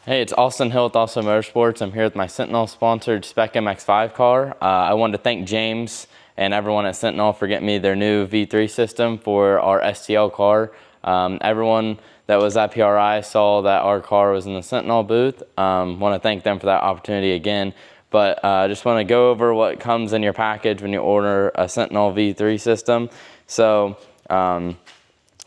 Hey, it's Austin Hill with Also Motorsports. I'm here with my Sentinel sponsored Spec MX-5 car. I wanted to thank James and everyone at Sentinel for getting me their new V3 system for our STL car. Everyone that was at PRI saw that our car was in the Sentinel booth. Want to thank them for that opportunity again. But I just want to go over what comes in your package when you order a Sentinel V3 system. So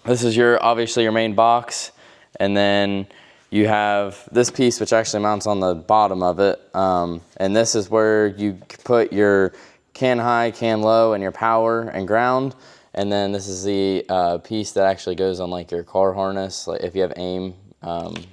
this is obviously your main box, and then you have this piece which actually mounts on the bottom of it, and this is where you put your can high, can low, and your power and ground. And then this is the piece that actually goes on like your car harness, like if you have aim,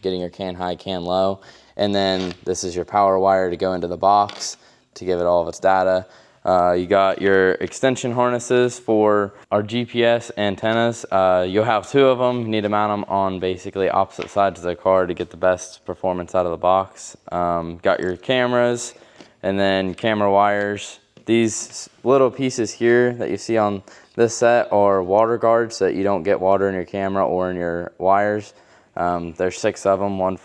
getting your can high, can low. And then this is your power wire to go into the box to give it all of its data. You got your extension harnesses for our GPS antennas. You'll have two of them. You need to mount them on basically opposite sides of the car to get the best performance out of the box. Got your cameras and then camera wires. These little pieces here that you see on this set are water guards so that you don't get water in your camera or in your wires. There's 6 of them,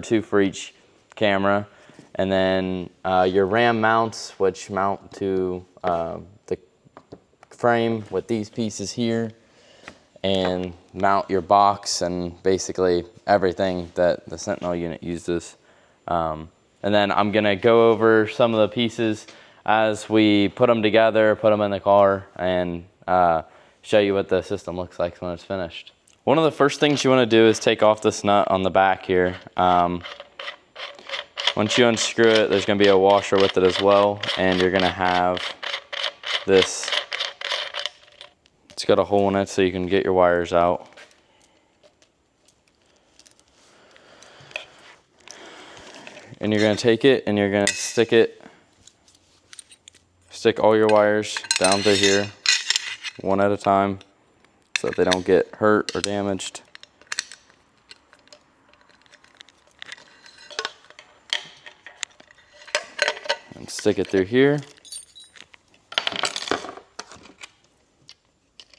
two for each camera. And then your RAM mounts, which mount to the frame with these pieces here, and mount your box and basically everything that the Sentinel unit uses. And then I'm gonna go over some of the pieces as we put them together, put them in the car, and show you what the system looks like when it's finished. One of the first things you wanna do is take off this nut on the back here. Once you unscrew it, there's going to be a washer with it as well, and you're going to have this. It's got a hole in it so you can get your wires out. And you're going to take it and you're going to stick all your wires down through here, one at a time, so that they don't get hurt or damaged. And stick it through here.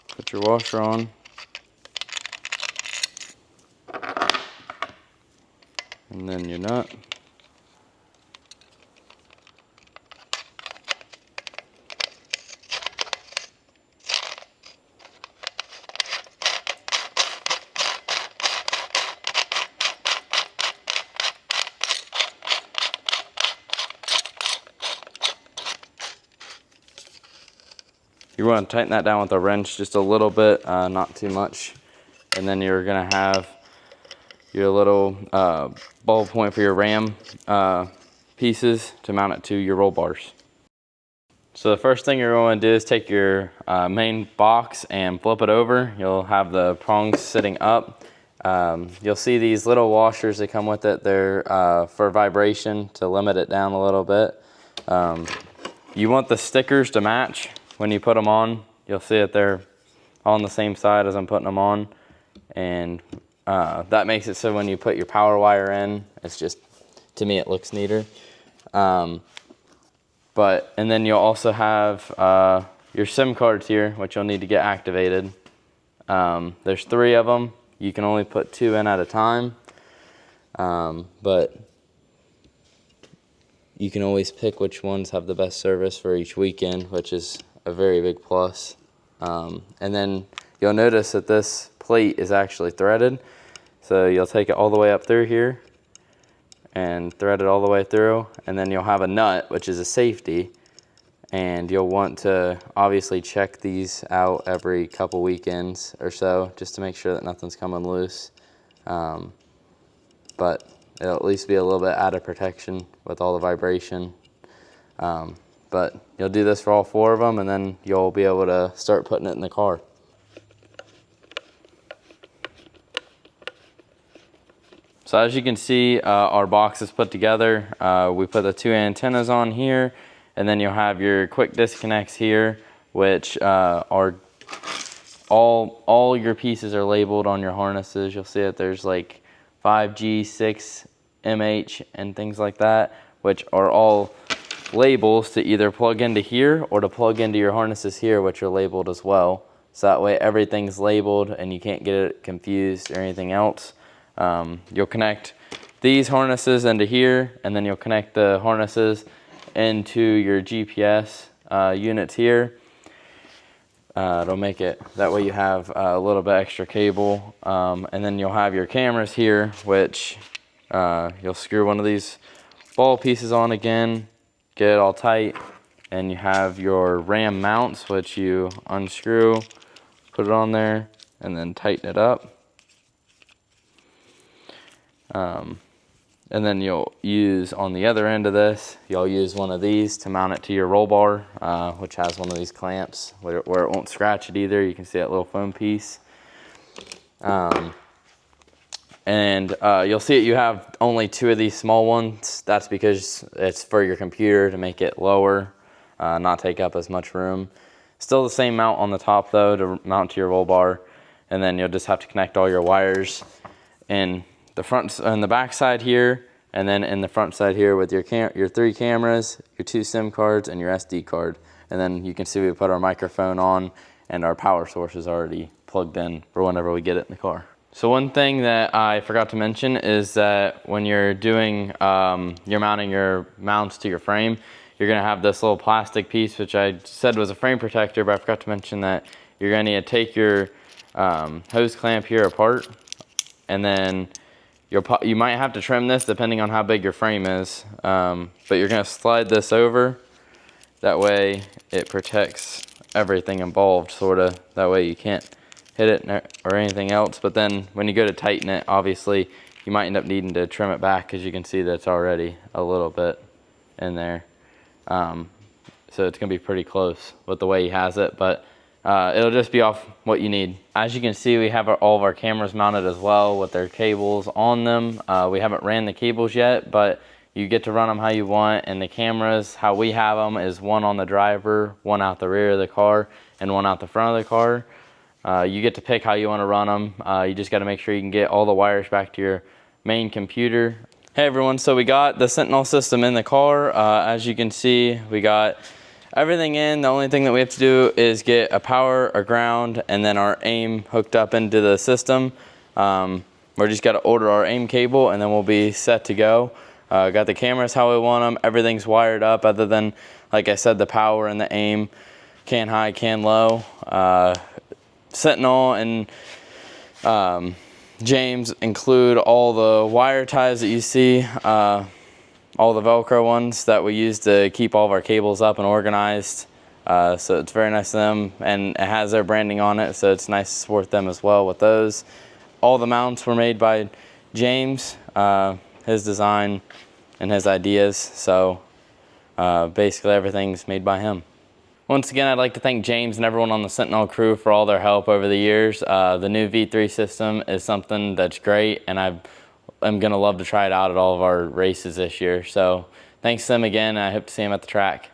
Put your washer on. And then your nut. You want to tighten that down with a wrench just a little bit, not too much. And then you're going to have your little ball point for your RAM pieces to mount it to your roll bars. So the first thing you're going to do is take your main box and flip it over. You'll have the prongs sitting up. You'll see these little washers that come with it. They're for vibration to limit it down a little bit. You want the stickers to match. When you put them on, you'll see that they're on the same side as I'm putting them on, and that makes it so when you put your power wire in, it's just, to me, it looks neater. And then you'll also have your SIM cards here, which you'll need to get activated. There's 3 of them. You can only put 2 in at a time, but you can always pick which ones have the best service for each weekend, which is a very big plus. And then you'll notice that this plate is actually threaded. So you'll take it all the way up through here and thread it all the way through. And then you'll have a nut, which is a safety. And you'll want to obviously check these out every couple weekends or so, just to make sure that nothing's coming loose. But it'll at least be a little bit added protection with all the vibration. But you'll do this for all 4 of them, and then you'll be able to start putting it in the car. So as you can see, our box is put together. We put the 2 antennas on here, and then you'll have your quick disconnects here, which are all your pieces are labeled on your harnesses. You'll see that there's like 5G, 6MH, and things like that, which are all labels to either plug into here or to plug into your harnesses here, which are labeled as well. So that way everything's labeled and you can't get it confused or anything else. You'll connect these harnesses into here, and then you'll connect the harnesses into your GPS units here. It'll make it that way you have a little bit extra cable, and then you'll have your cameras here, which you'll screw one of these ball pieces on again, get it all tight, and you have your ram mounts, which you unscrew, put it on there, and then tighten it up. And then you'll use, on the other end of this, you'll use one of these to mount it to your roll bar, which has one of these clamps where it won't scratch it either. You can see that little foam piece. You'll see that you have only 2 of these small ones. That's because it's for your computer to make it lower, not take up as much room. Still the same mount on the top though to mount to your roll bar, and then you'll just have to connect all your wires in the front and the back side here, and then in the front side here with your 3 cameras, your 2 SIM cards, and your SD card. And then you can see we put our microphone on, and our power source is already plugged in for whenever we get it in the car. So one thing that I forgot to mention is that when you're doing, you're mounting your mounts to your frame, you're gonna have this little plastic piece, which I said was a frame protector, but I forgot to mention that you're gonna need to take your hose clamp here apart, and then you might have to trim this depending on how big your frame is, but you're gonna slide this over. That way it protects everything involved, sorta. That way you can't hit it or anything else. But then when you go to tighten it, obviously you might end up needing to trim it back, because you can see that it's already a little bit in there. So it's gonna be pretty close with the way he has it, but it'll just be off what you need. As you can see, we have all of our cameras mounted as well with their cables on them. We haven't ran the cables yet, but you get to run them how you want. And the cameras, how we have them, is one on the driver, one out the rear of the car, and one out the front of the car. You get to pick how you want to run them. You just got to make sure you can get all the wires back to your main computer. Hey everyone, so we got the Sentinel system in the car. As you can see, we got everything in. The only thing that we have to do is get a power, a ground, and then our aim hooked up into the system. We're just got to order our aim cable, and then we'll be set to go. Got the cameras how we want them. Everything's wired up other than, like I said, the power and the aim. Can high, can low. Sentinel and James include all the wire ties that you see. All the Velcro ones that we use to keep all of our cables up and organized. So it's very nice of them, and it has their branding on it, so it's nice to support them as well with those. All the mounts were made by James, his design and his ideas, so basically everything's made by him. Once again, I'd like to thank James and everyone on the Sentinel crew for all their help over the years. The new V3 system is something that's great, and I'm gonna love to try it out at all of our races this year. So thanks to them again, and I hope to see them at the track.